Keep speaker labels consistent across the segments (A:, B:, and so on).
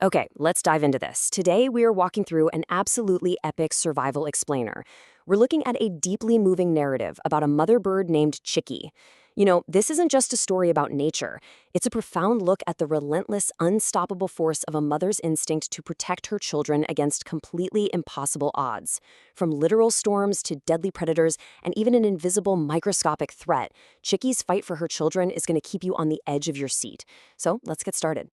A: Okay, let's dive into this. Today, we are walking through an absolutely epic survival explainer. We're looking at a deeply moving narrative about a mother bird named Chicky. This isn't just a story about nature. It's a profound look at the relentless, unstoppable force of a mother's instinct to protect her children against completely impossible odds. From literal storms to deadly predators and even an invisible microscopic threat, Chicky's fight for her children is going to keep you on the edge of your seat. So let's get started.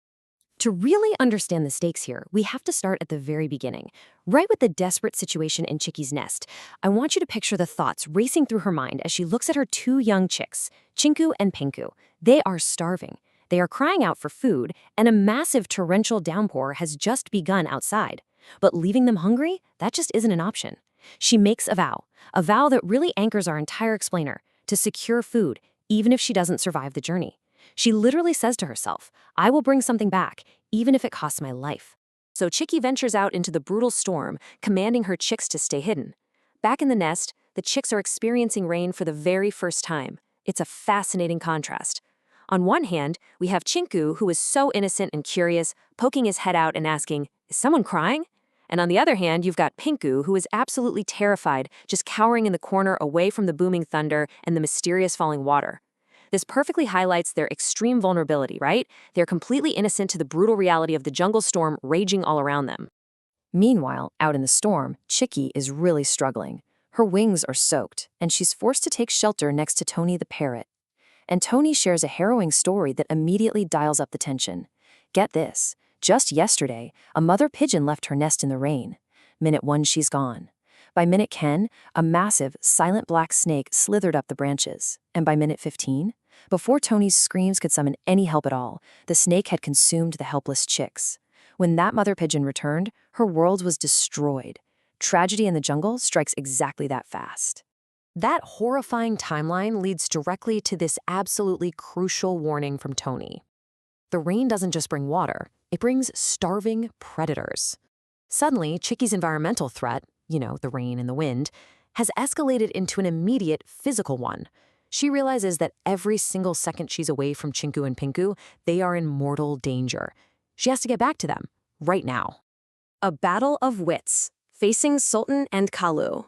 A: To really understand the stakes here, we have to start at the very beginning, right with the desperate situation in Chicky's nest. I want you to picture the thoughts racing through her mind as she looks at her two young chicks, Chinku and Pinku. They are starving. They are crying out for food, and a massive torrential downpour has just begun outside. But leaving them hungry? That just isn't an option. She makes a vow that really anchors our entire explainer, to secure food, even if she doesn't survive the journey. She literally says to herself, I will bring something back, even if it costs my life. So Chicky ventures out into the brutal storm, commanding her chicks to stay hidden. Back in the nest, the chicks are experiencing rain for the very first time. It's a fascinating contrast. On one hand, we have Chinku, who is so innocent and curious, poking his head out and asking, is someone crying? And on the other hand, you've got Pinku, who is absolutely terrified, just cowering in the corner away from the booming thunder and the mysterious falling water. This perfectly highlights their extreme vulnerability, right? They're completely innocent to the brutal reality of the jungle storm raging all around them. Meanwhile, out in the storm, Chicky is really struggling. Her wings are soaked, and she's forced to take shelter next to Tony the parrot. And Tony shares a harrowing story that immediately dials up the tension. Get this, just yesterday, a mother pigeon left her nest in the rain. Minute 1, she's gone. By minute 10, a massive, silent black snake slithered up the branches. And by minute 15, before Tony's screams could summon any help at all, the snake had consumed the helpless chicks. When that mother pigeon returned, her world was destroyed. Tragedy in the jungle strikes exactly that fast. That horrifying timeline leads directly to this absolutely crucial warning from Tony. The rain doesn't just bring water, it brings starving predators. Suddenly, Chicky's environmental threat, the rain and the wind, has escalated into an immediate physical one. She realizes that every single second she's away from Chinku and Pinku, they are in mortal danger. She has to get back to them, right now. A battle of wits, facing Sultan and Kalu.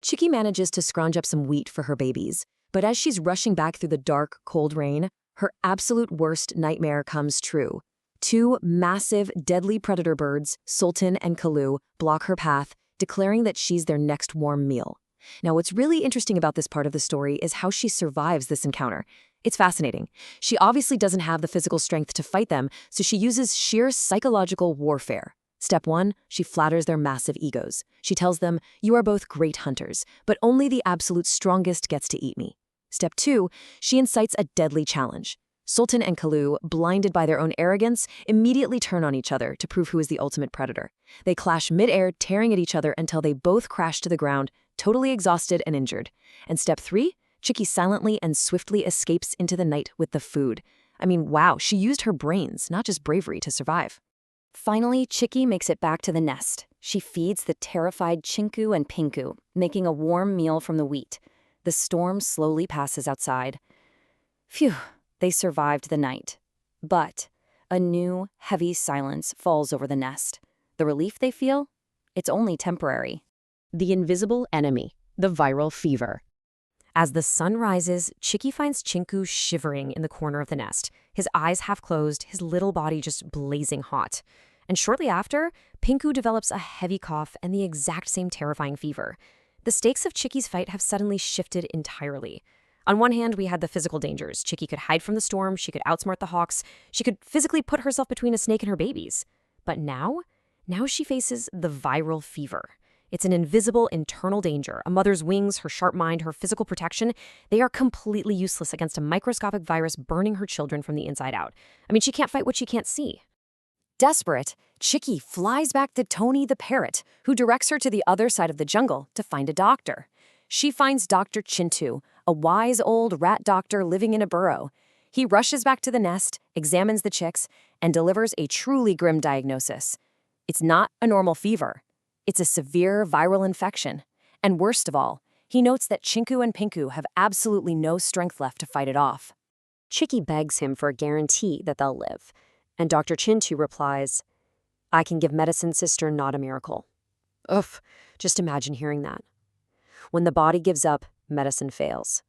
A: Chicky manages to scrounge up some wheat for her babies, but as she's rushing back through the dark, cold rain, her absolute worst nightmare comes true. Two massive, deadly predator birds, Sultan and Kalu, block her path, declaring that she's their next warm meal. Now, what's really interesting about this part of the story is how she survives this encounter. It's fascinating. She obviously doesn't have the physical strength to fight them, so she uses sheer psychological warfare. Step 1, she flatters their massive egos. She tells them, you are both great hunters, but only the absolute strongest gets to eat me. Step 2, she incites a deadly challenge. Sultan and Kalu, blinded by their own arrogance, immediately turn on each other to prove who is the ultimate predator. They clash mid-air, tearing at each other until they both crash to the ground, totally exhausted and injured. And step 3, Chicky silently and swiftly escapes into the night with the food. Wow, she used her brains, not just bravery, to survive. Finally, Chicky makes it back to the nest. She feeds the terrified Chinku and Pinku, making a warm meal from the wheat. The storm slowly passes outside. Phew, they survived the night. But a new, heavy silence falls over the nest. The relief they feel? It's only temporary. The invisible enemy, the viral fever. As the sun rises, Chicky finds Chinku shivering in the corner of the nest, his eyes half closed, his little body just blazing hot. And shortly after, Pinku develops a heavy cough and the exact same terrifying fever. The stakes of Chicky's fight have suddenly shifted entirely. On one hand, we had the physical dangers. Chicky could hide from the storm, she could outsmart the hawks, she could physically put herself between a snake and her babies. But now she faces the viral fever. It's an invisible internal danger. A mother's wings, her sharp mind, her physical protection, they are completely useless against a microscopic virus burning her children from the inside out. She can't fight what she can't see. Desperate, Chicky flies back to Tony the parrot, who directs her to the other side of the jungle to find a doctor. She finds Dr. Chintu, a wise old rat doctor living in a burrow. He rushes back to the nest, examines the chicks, and delivers a truly grim diagnosis. It's not a normal fever. It's a severe viral infection. And worst of all, he notes that Chinku and Pinku have absolutely no strength left to fight it off. Chicky begs him for a guarantee that they'll live, and Dr. Chintu replies, I can give medicine, sister, not a miracle. Ugh, just imagine hearing that. When the body gives up, medicine fails.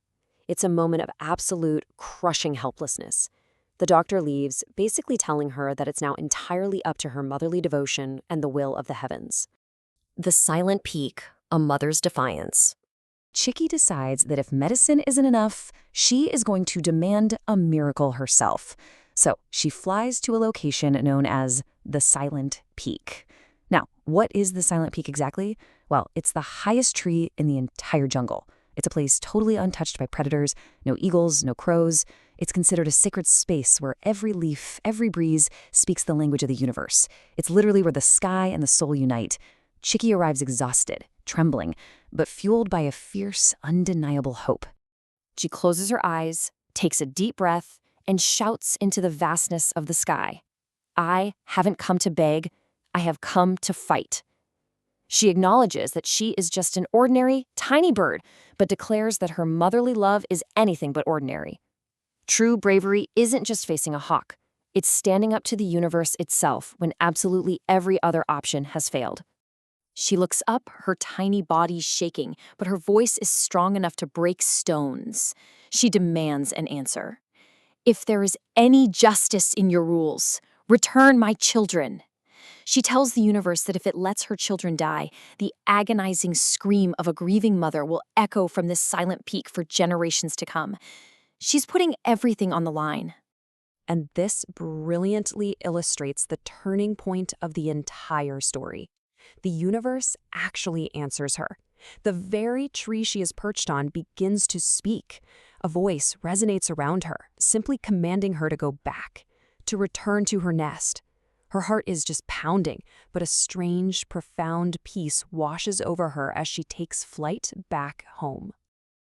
A: It's a moment of absolute, crushing helplessness. The doctor leaves, basically telling her that it's now entirely up to her motherly devotion and the will of the heavens. The silent peak, a mother's defiance. Chicky decides that if medicine isn't enough, she is going to demand a miracle herself. So she flies to a location known as the Silent Peak. Now, what is the Silent Peak exactly? Well, it's the highest tree in the entire jungle. It's a place totally untouched by predators, no eagles, no crows. It's considered a sacred space where every leaf, every breeze speaks the language of the universe. It's literally where the sky and the soul unite. Chicky arrives exhausted, trembling, but fueled by a fierce, undeniable hope. She closes her eyes, takes a deep breath, and shouts into the vastness of the sky. I haven't come to beg, I have come to fight. She acknowledges that she is just an ordinary, tiny bird, but declares that her motherly love is anything but ordinary. True bravery isn't just facing a hawk. It's standing up to the universe itself when absolutely every other option has failed. She looks up, her tiny body shaking, but her voice is strong enough to break stones. She demands an answer. If there is any justice in your rules, return my children. She tells the universe that if it lets her children die, the agonizing scream of a grieving mother will echo from this silent peak for generations to come. She's putting everything on the line. And this brilliantly illustrates the turning point of the entire story. The universe actually answers her. The very tree she is perched on begins to speak. A voice resonates around her, simply commanding her to go back, to return to her nest. Her heart is just pounding, but a strange, profound peace washes over her as she takes flight back home.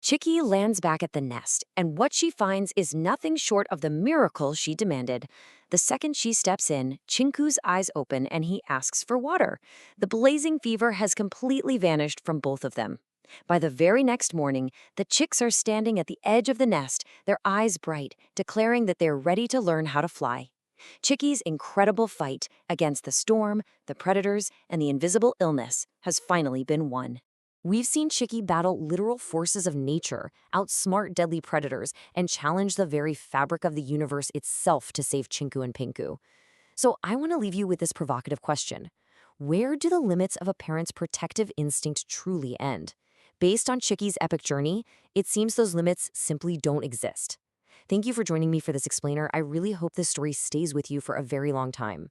A: Chicky lands back at the nest, and what she finds is nothing short of the miracle she demanded. The second she steps in, Chinku's eyes open and he asks for water. The blazing fever has completely vanished from both of them. By the very next morning, the chicks are standing at the edge of the nest, their eyes bright, declaring that they're ready to learn how to fly. Chicky's incredible fight against the storm, the predators, and the invisible illness has finally been won. We've seen Chicky battle literal forces of nature, outsmart deadly predators, and challenge the very fabric of the universe itself to save Chinku and Pinku. So I want to leave you with this provocative question. Where do the limits of a parent's protective instinct truly end? Based on Chicky's epic journey, it seems those limits simply don't exist. Thank you for joining me for this explainer. I really hope this story stays with you for a very long time.